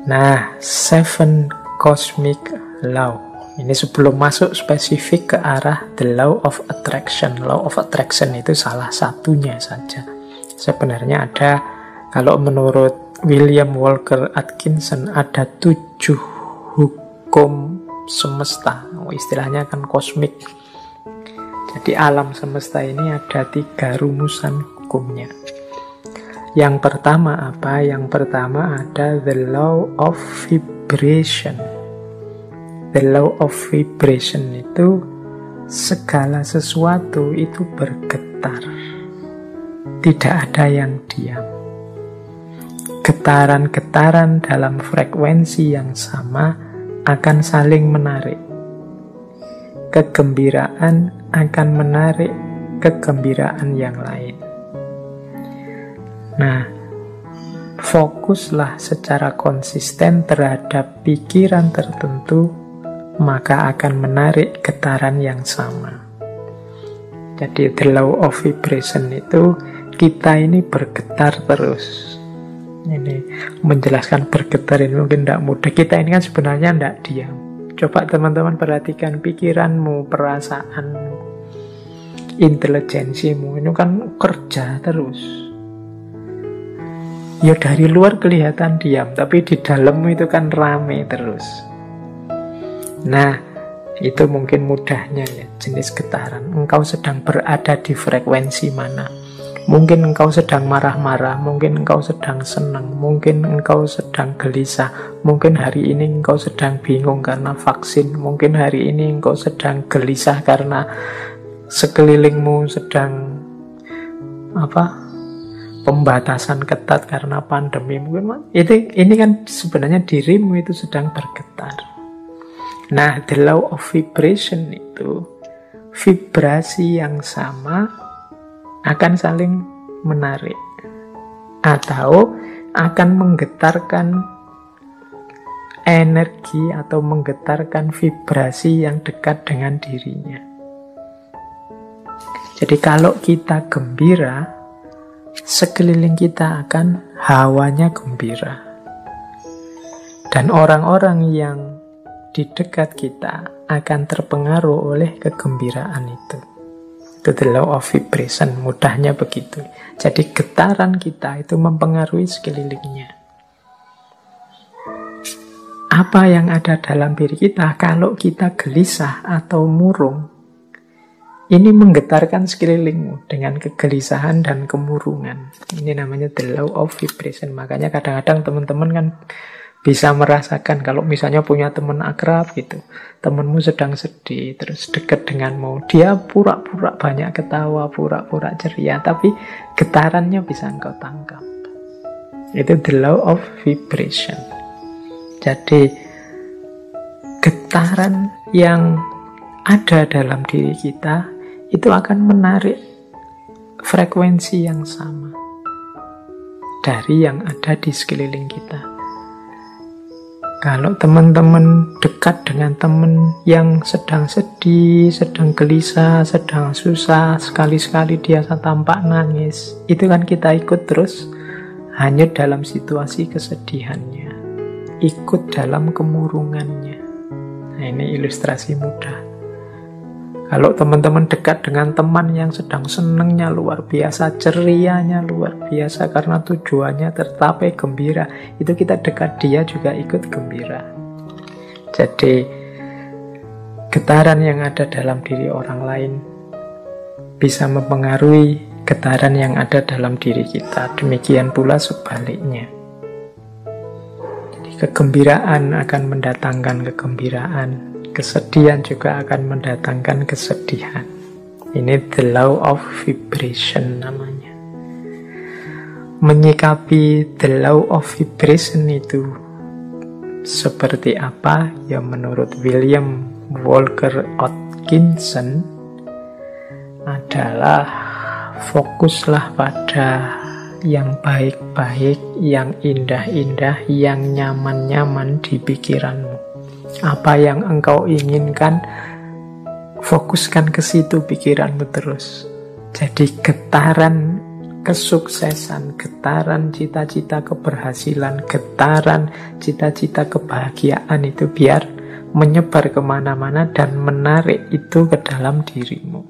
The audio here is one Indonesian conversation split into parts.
Nah, seven cosmic law. Ini sebelum masuk spesifik ke arah the law of attraction. Law of attraction itu salah satunya saja. Sebenarnya ada, kalau menurut William Walker Atkinson, ada 7 hukum semesta. Istilahnya kan kosmik. Jadi alam semesta ini ada 3 rumusan hukumnya. Yang pertama apa? Yang pertama ada the law of vibration. The law of vibration itu segala sesuatu itu bergetar. Tidak ada yang diam. Getaran-getaran dalam frekuensi yang sama akan saling menarik. Kegembiraan akan menarik kegembiraan yang lain. Nah, fokuslah secara konsisten terhadap pikiran tertentu, maka akan menarik getaran yang sama. Jadi the law of vibration itu kita ini bergetar terus. Ini menjelaskan bergetar ini mungkin tidak mudah. Kita ini kan sebenarnya tidak diam. Coba teman-teman perhatikan pikiranmu, perasaanmu, intelijensimu, ini kan kerja terus. Ya dari luar kelihatan diam, tapi di dalammu itu kan rame terus. Nah, itu mungkin mudahnya ya, jenis getaran. Engkau sedang berada di frekuensi mana? Mungkin engkau sedang marah-marah, mungkin engkau sedang senang, mungkin engkau sedang gelisah, mungkin hari ini engkau sedang bingung karena vaksin, mungkin hari ini engkau sedang gelisah karena sekelilingmu sedang pembatasan ketat karena pandemi. Mungkin ini kan sebenarnya dirimu itu sedang bergetar. Nah, the law of vibration itu vibrasi yang sama akan saling menarik atau akan menggetarkan energi atau menggetarkan vibrasi yang dekat dengan dirinya. Jadi kalau kita gembira, sekeliling kita akan hawanya gembira. Dan orang-orang yang di dekat kita akan terpengaruh oleh kegembiraan itu. Itu the law of vibration, mudahnya begitu. Jadi getaran kita itu mempengaruhi sekelilingnya. Apa yang ada dalam diri kita, kalau kita gelisah atau murung, ini menggetarkan sekelilingmu dengan kegelisahan dan kemurungan. Ini namanya the law of vibration. Makanya kadang-kadang teman-teman kan bisa merasakan kalau misalnya punya teman akrab gitu, temanmu sedang sedih, terus dekat denganmu, dia pura-pura banyak ketawa, pura-pura ceria, tapi getarannya bisa engkau tangkap. Itu the law of vibration. Jadi getaran yang ada dalam diri kita itu akan menarik frekuensi yang sama dari yang ada di sekeliling kita. Kalau teman-teman dekat dengan teman yang sedang sedih, sedang gelisah, sedang susah, sekali-sekali dia tampak nangis, itu kan kita ikut terus hanyut dalam situasi kesedihannya, ikut dalam kemurungannya. Nah, ini ilustrasi mudah. Kalau teman-teman dekat dengan teman yang sedang senengnya luar biasa, cerianya luar biasa karena tujuannya tercapai gembira, itu kita dekat dia juga ikut gembira. Jadi getaran yang ada dalam diri orang lain bisa mempengaruhi getaran yang ada dalam diri kita. Demikian pula sebaliknya. Jadi kegembiraan akan mendatangkan kegembiraan, kesedihan juga akan mendatangkan kesedihan. Ini the law of vibration namanya. Menyikapi the law of vibration itu seperti apa? Ya menurut William Walker Atkinson adalah fokuslah pada yang baik-baik, yang indah-indah, yang nyaman-nyaman di pikiranmu. Apa yang engkau inginkan, fokuskan ke situ pikiranmu terus. Jadi getaran kesuksesan, getaran cita-cita keberhasilan, getaran cita-cita kebahagiaan itu biar menyebar kemana-mana dan menarik itu ke dalam dirimu.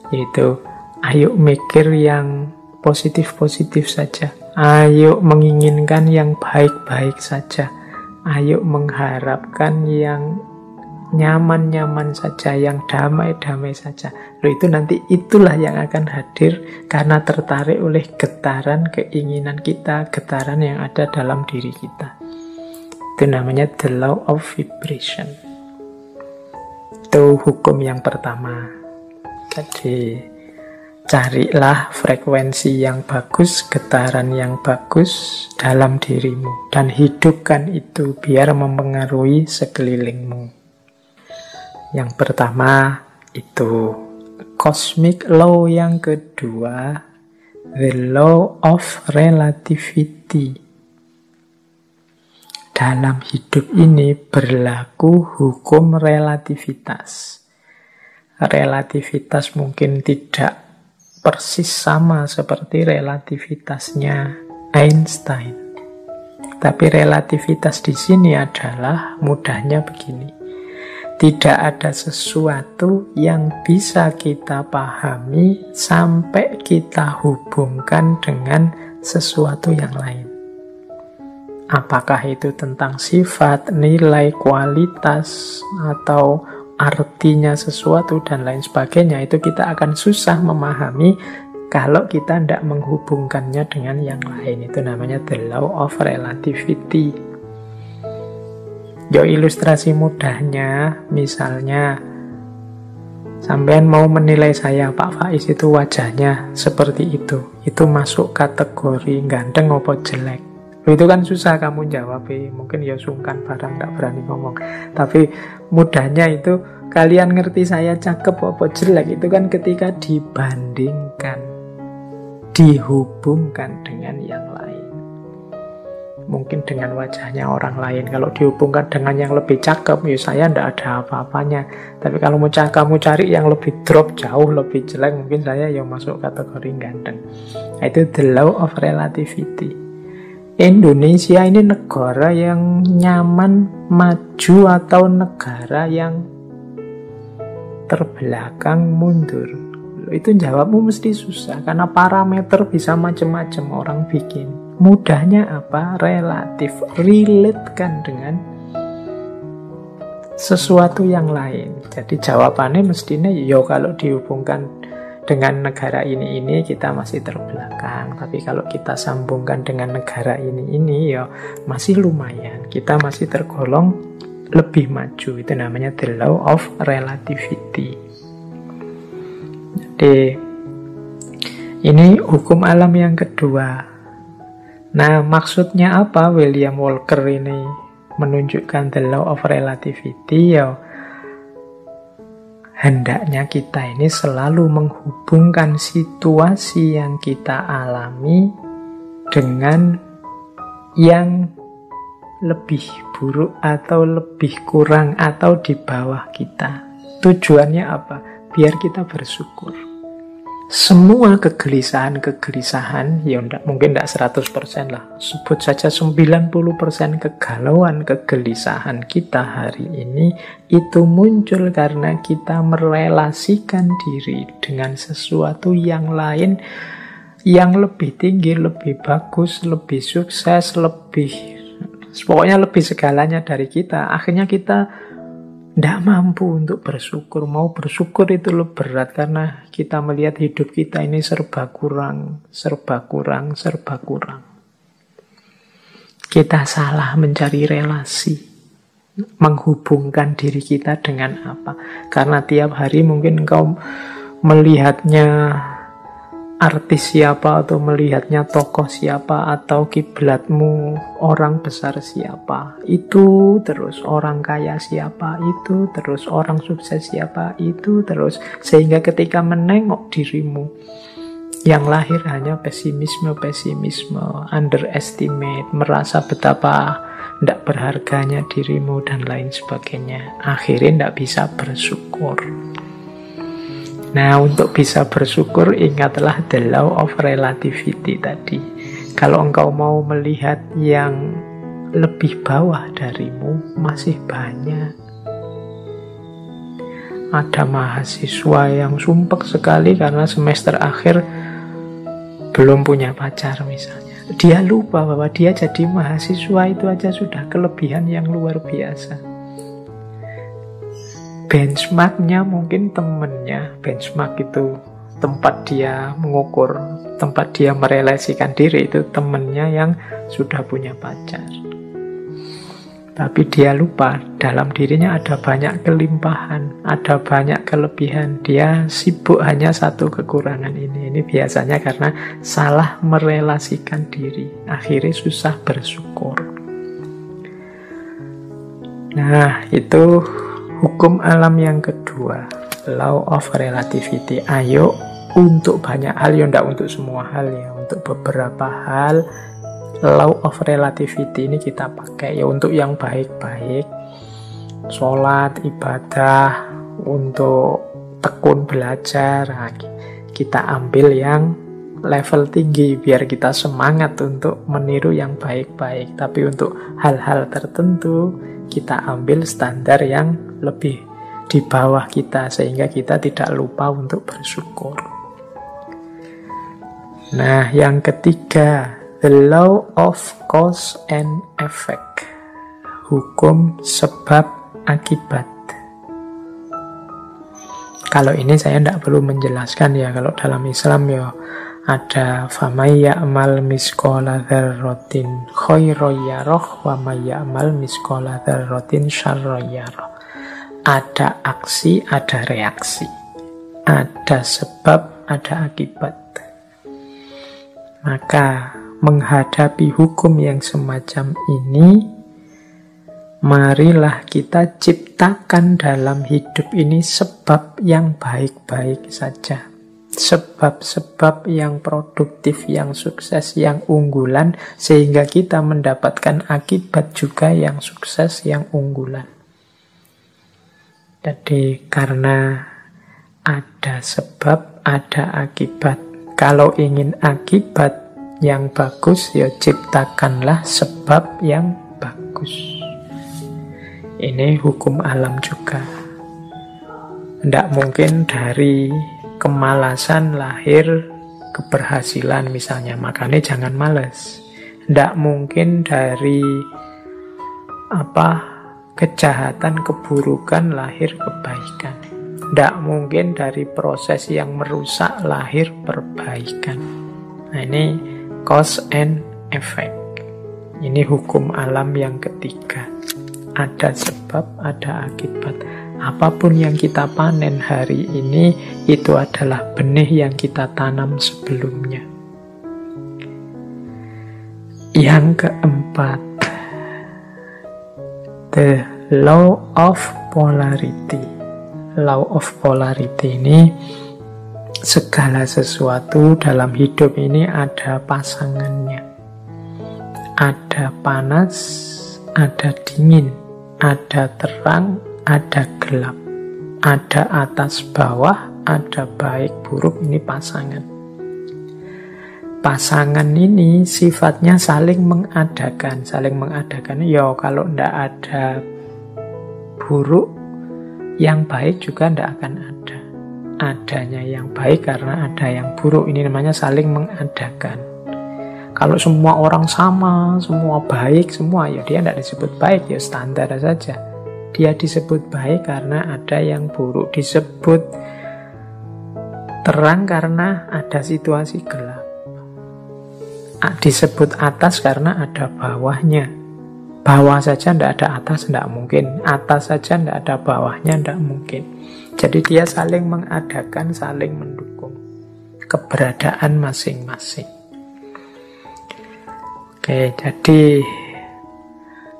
Yaitu, ayo mikir yang positif-positif saja. Ayo menginginkan yang baik-baik saja. Ayo mengharapkan yang nyaman-nyaman saja, yang damai-damai saja. Loh, itu nanti itulah yang akan hadir karena tertarik oleh getaran keinginan kita, getaran yang ada dalam diri kita. Itu namanya the law of vibration. Itu hukum yang pertama. Jadi, carilah frekuensi yang bagus, getaran yang bagus dalam dirimu. Dan hidupkan itu biar mempengaruhi sekelilingmu. Yang pertama itu cosmic law, yang kedua the law of relativity. Dalam hidup ini berlaku hukum relativitas. Relativitas mungkin tidak persis sama seperti relativitasnya Einstein. Tapi relativitas di sini adalah mudahnya begini. Tidak ada sesuatu yang bisa kita pahami sampai kita hubungkan dengan sesuatu yang lain. Apakah itu tentang sifat, nilai, kualitas, atau artinya sesuatu dan lain sebagainya, itu kita akan susah memahami kalau kita tidak menghubungkannya dengan yang lain. Itu namanya the law of relativity. Yo, ilustrasi mudahnya, misalnya sampean mau menilai saya, Pak Faiz itu wajahnya seperti itu masuk kategori ganteng apa jelek? Itu kan susah kamu jawab, mungkin ya sungkan barang, gak berani ngomong. Tapi mudahnya itu, kalian ngerti saya cakep apa jelek, itu kan ketika dibandingkan, dihubungkan dengan yang lain. Mungkin dengan wajahnya orang lain. Kalau dihubungkan dengan yang lebih cakep, ya saya tidak ada apa-apanya. Tapi kalau kamu cari yang lebih drop, jauh lebih jelek, mungkin saya yang masuk kategori ganteng. Nah, itu the law of relativity. Indonesia ini negara yang nyaman, maju, atau negara yang terbelakang, mundur? Itu jawabmu mesti susah, karena parameter bisa macam-macam orang bikin. Mudahnya apa? Relatif. Relate-kan dengan sesuatu yang lain. Jadi jawabannya mestinya, yo kalau dihubungkan dengan negara ini kita masih terbelakang. Tapi kalau kita sambungkan dengan negara ini ya masih lumayan. Kita masih tergolong lebih maju. Itu namanya the law of relativity. Jadi ini hukum alam yang kedua. Nah, maksudnya apa William Walker ini menunjukkan the law of relativity? Ya, hendaknya kita ini selalu menghubungkan situasi yang kita alami dengan yang lebih buruk atau lebih kurang atau di bawah kita. Tujuannya apa? Biar kita bersyukur. Semua kegelisahan, ya mungkin tidak 100% lah, sebut saja 90% kegalauan, kegelisahan kita hari ini, itu muncul karena kita merelasikan diri dengan sesuatu yang lain, yang lebih tinggi, lebih bagus, lebih sukses, pokoknya lebih segalanya dari kita. Akhirnya kita tidak mampu untuk bersyukur. Mau bersyukur itu lebih berat karena kita melihat hidup kita ini serba kurang. Kita salah mencari relasi, menghubungkan diri kita dengan apa. Karena tiap hari mungkin engkau melihatnya artis siapa, atau melihatnya tokoh siapa, atau kiblatmu orang besar siapa, itu terus orang kaya siapa, itu terus orang sukses siapa, itu terus, sehingga ketika menengok dirimu yang lahir hanya pesimisme, underestimate, merasa betapa tidak berharganya dirimu dan lain sebagainya, akhirnya tidak bisa bersyukur. Nah, untuk bisa bersyukur, ingatlah the law of relativity tadi. Kalau engkau mau melihat yang lebih bawah darimu, masih banyak. Ada mahasiswa yang sumpek sekali karena semester akhir belum punya pacar misalnya. Dia lupa bahwa dia jadi mahasiswa itu aja sudah kelebihan yang luar biasa. Benchmarknya mungkin temennya. Benchmark itu tempat dia mengukur, tempat dia merelasikan diri, itu temennya yang sudah punya pacar. Tapi dia lupa, dalam dirinya ada banyak kelimpahan, ada banyak kelebihan. Dia sibuk hanya satu kekurangan ini. Ini biasanya karena salah merelasikan diri. Akhirnya susah bersyukur. Nah, itu hukum alam yang kedua, law of relativity. Ayo, untuk banyak hal, ya enggak untuk semua hal ya, untuk beberapa hal law of relativity ini kita pakai ya untuk yang baik-baik, sholat, ibadah, untuk tekun belajar. Nah, kita ambil yang level tinggi biar kita semangat untuk meniru yang baik-baik. Tapi untuk hal-hal tertentu kita ambil standar yang lebih di bawah kita, sehingga kita tidak lupa untuk bersyukur. Nah, yang ketiga, the law of cause and effect. Hukum sebab akibat. Kalau ini saya tidak perlu menjelaskan ya. Kalau dalam Islam ya ada famay ya'mal misqala dzarratin khairan yarah wa may ya'mal misqala dzarratin syarran yarah. Ada aksi, ada reaksi. Ada sebab, ada akibat. Maka menghadapi hukum yang semacam ini, marilah kita ciptakan dalam hidup ini sebab yang baik-baik saja. Sebab-sebab yang produktif, yang sukses, yang unggulan, sehingga kita mendapatkan akibat juga yang sukses, yang unggulan. Jadi karena ada sebab, ada akibat. Kalau ingin akibat yang bagus, ya ciptakanlah sebab yang bagus. Ini hukum alam juga. Tidak mungkin dari kemalasan lahir keberhasilan misalnya, makanya jangan malas. Tidak mungkin dari kejahatan, keburukan lahir kebaikan. Tidak mungkin dari proses yang merusak lahir perbaikan. Nah, ini cause and effect. Ini hukum alam yang ketiga. Ada sebab, ada akibat. Apapun yang kita panen hari ini, itu adalah benih yang kita tanam sebelumnya. Yang keempat, the law of polarity. Law of polarity ini, segala sesuatu dalam hidup ini ada pasangannya. Ada panas, ada dingin, ada terang, ada gelap, ada atas bawah, ada baik buruk. Ini pasangan. Pasangan ini sifatnya saling mengadakan. Saling mengadakan, ya kalau tidak ada buruk, yang baik juga tidak akan ada. Adanya yang baik karena ada yang buruk. Ini namanya saling mengadakan. Kalau semua orang sama, semua baik, semua, ya dia tidak disebut baik, ya standar saja. Dia disebut baik karena ada yang buruk. Disebut terang karena ada situasi gelap. Disebut atas karena ada bawahnya. Bawah saja tidak ada atas, tidak mungkin. Atas saja tidak ada bawahnya, tidak mungkin. Jadi dia saling mengadakan, saling mendukung keberadaan masing-masing. Oke, jadi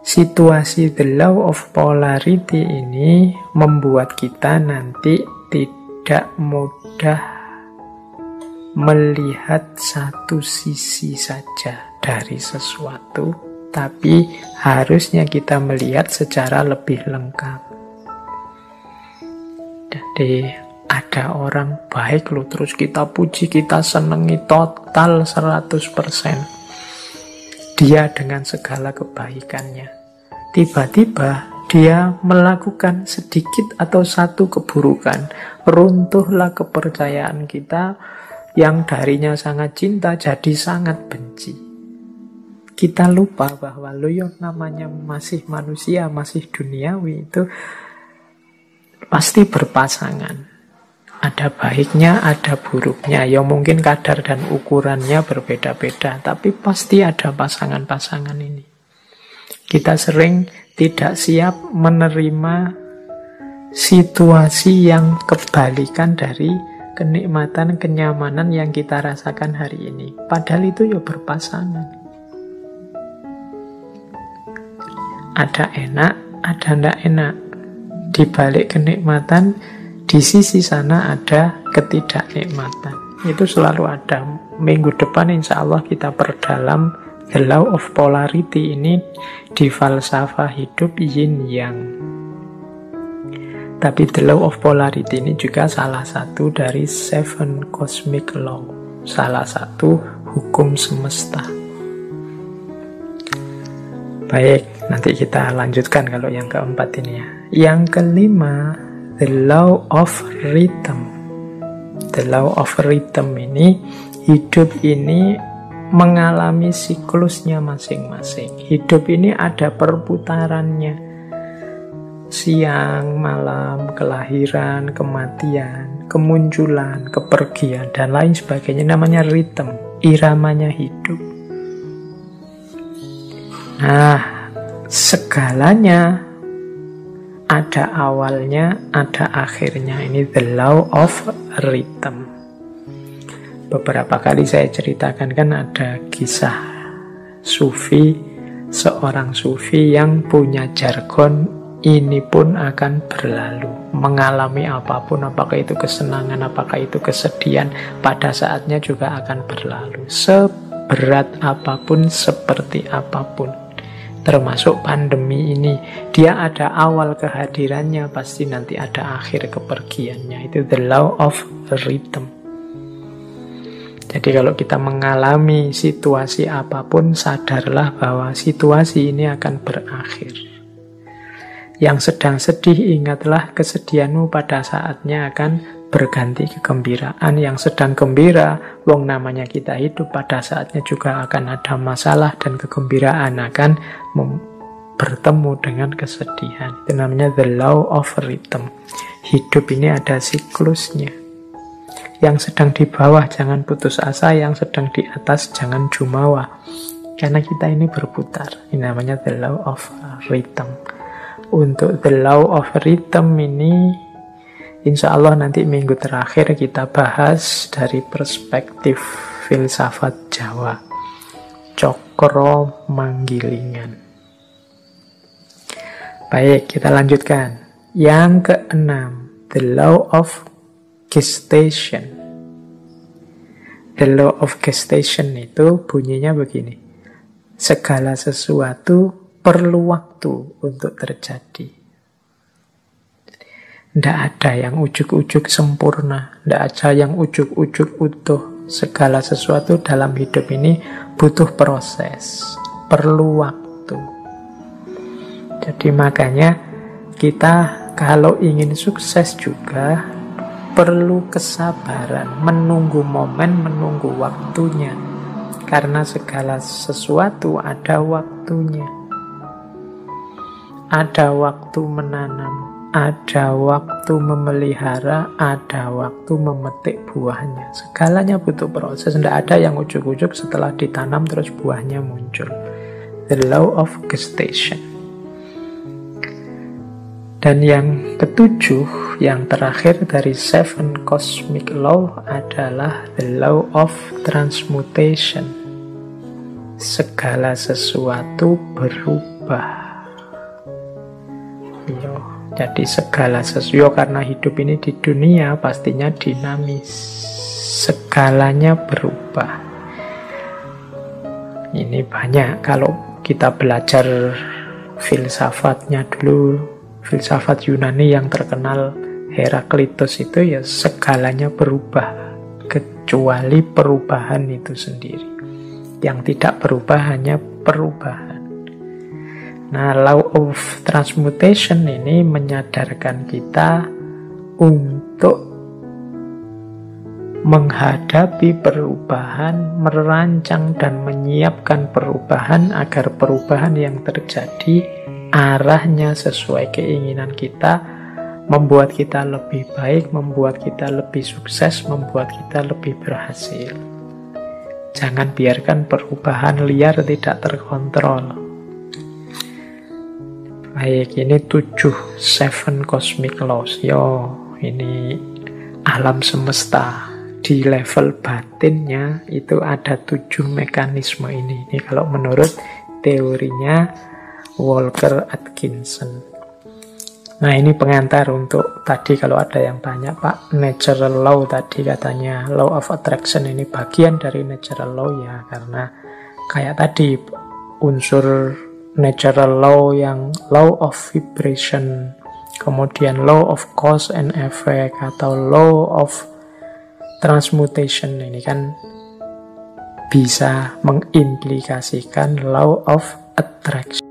situasi the law of polarity ini membuat kita nanti tidak mudah melihat satu sisi saja dari sesuatu, tapi harusnya kita melihat secara lebih lengkap. Jadi Ada orang baik loh, terus kita puji, kita senengi total 100%. Dia dengan segala kebaikannya. Tiba-tiba dia melakukan sedikit atau satu keburukan. Runtuhlah kepercayaan kita yang darinya sangat cinta jadi sangat benci. Kita lupa bahwa namanya masih manusia, masih duniawi, itu pasti berpasangan. Ada baiknya, ada buruknya. Ya mungkin kadar dan ukurannya berbeda-beda, tapi pasti ada pasangan-pasangan ini. Kita sering tidak siap menerima situasi yang kebalikan dari kenikmatan, kenyamanan yang kita rasakan hari ini. Padahal itu ya berpasangan. Ada enak, ada ndak enak. Di balik kenikmatan, di sisi sana ada ketidaknikmatan. Itu selalu ada. Minggu depan insya Allah kita perdalam the law of polarity ini di falsafah hidup yin yang. Tapi the law of polarity ini juga salah satu dari 7 cosmic law, salah satu hukum semesta. Baik, nanti kita lanjutkan kalau yang keempat ini ya. Yang kelima, the law of rhythm. The law of rhythm ini, hidup ini mengalami siklusnya masing-masing. Hidup ini ada perputarannya. Siang, malam, kelahiran, kematian, kemunculan, kepergian, dan lain sebagainya. Namanya rhythm, iramanya hidup. Nah, segalanya ada awalnya, ada akhirnya. Ini the law of rhythm. Beberapa kali saya ceritakan kan ada kisah sufi, seorang sufi yang punya jargon, ini pun akan berlalu. Mengalami apapun, apakah itu kesenangan, apakah itu kesedihan, pada saatnya juga akan berlalu. Seberat apapun, seperti apapun. Termasuk pandemi ini, dia ada awal kehadirannya, pasti nanti ada akhir kepergiannya. Itu the law of rhythm. Jadi kalau kita mengalami situasi apapun, sadarlah bahwa situasi ini akan berakhir. Yang sedang sedih, ingatlah kesedihanmu pada saatnya akan berganti kegembiraan. Yang sedang gembira, wong namanya kita hidup, pada saatnya juga akan ada masalah dan kegembiraan akan bertemu dengan kesedihan. Itu namanya the law of rhythm. Hidup ini ada siklusnya. Yang sedang di bawah jangan putus asa, yang sedang di atas jangan jumawa. Karena kita ini berputar. Ini namanya the law of rhythm. Untuk the law of rhythm ini, insya Allah nanti minggu terakhir kita bahas dari perspektif filsafat Jawa. Cokro Manggilingan. Baik, kita lanjutkan. Yang keenam, the law of gestation. The law of gestation itu bunyinya begini. Segala sesuatu perlu waktu untuk terjadi. Tidak ada yang ujuk-ujuk sempurna. Tidak ada yang ujuk-ujuk utuh. Segala sesuatu dalam hidup ini butuh proses. Perlu waktu. Jadi makanya kita kalau ingin sukses juga perlu kesabaran, menunggu momen, menunggu waktunya. Karena segala sesuatu ada waktunya. Ada waktu menanam, ada waktu memelihara, ada waktu memetik buahnya. Segalanya butuh proses. Tidak ada yang ujuk-ujuk setelah ditanam terus buahnya muncul. The law of gestation. Dan yang ketujuh, yang terakhir dari 7 cosmic law adalah the law of transmutation. Segala sesuatu berubah. Jadi segala sesuatu, karena hidup ini di dunia pastinya dinamis. Segalanya berubah. Ini banyak kalau kita belajar filsafatnya dulu. Filsafat Yunani yang terkenal Heraklitus itu ya segalanya berubah kecuali perubahan itu sendiri. Yang tidak berubah hanya perubahan. Nah, law of transmutation ini menyadarkan kita untuk menghadapi perubahan, merancang dan menyiapkan perubahan agar perubahan yang terjadi arahnya sesuai keinginan kita, membuat kita lebih baik, membuat kita lebih sukses, membuat kita lebih berhasil. Jangan biarkan perubahan liar tidak terkontrol. Baik, ini 7 cosmic laws. Ini alam semesta. Di level batinnya itu ada 7 mekanisme ini. Ini kalau menurut teorinya Walker Atkinson. Nah, ini pengantar untuk tadi kalau ada yang tanya, Pak, natural law tadi katanya law of attraction ini bagian dari natural law ya, karena kayak tadi unsur natural law yang law of vibration, kemudian law of cause and effect atau law of transmutation ini kan bisa mengimplikasikan law of attraction.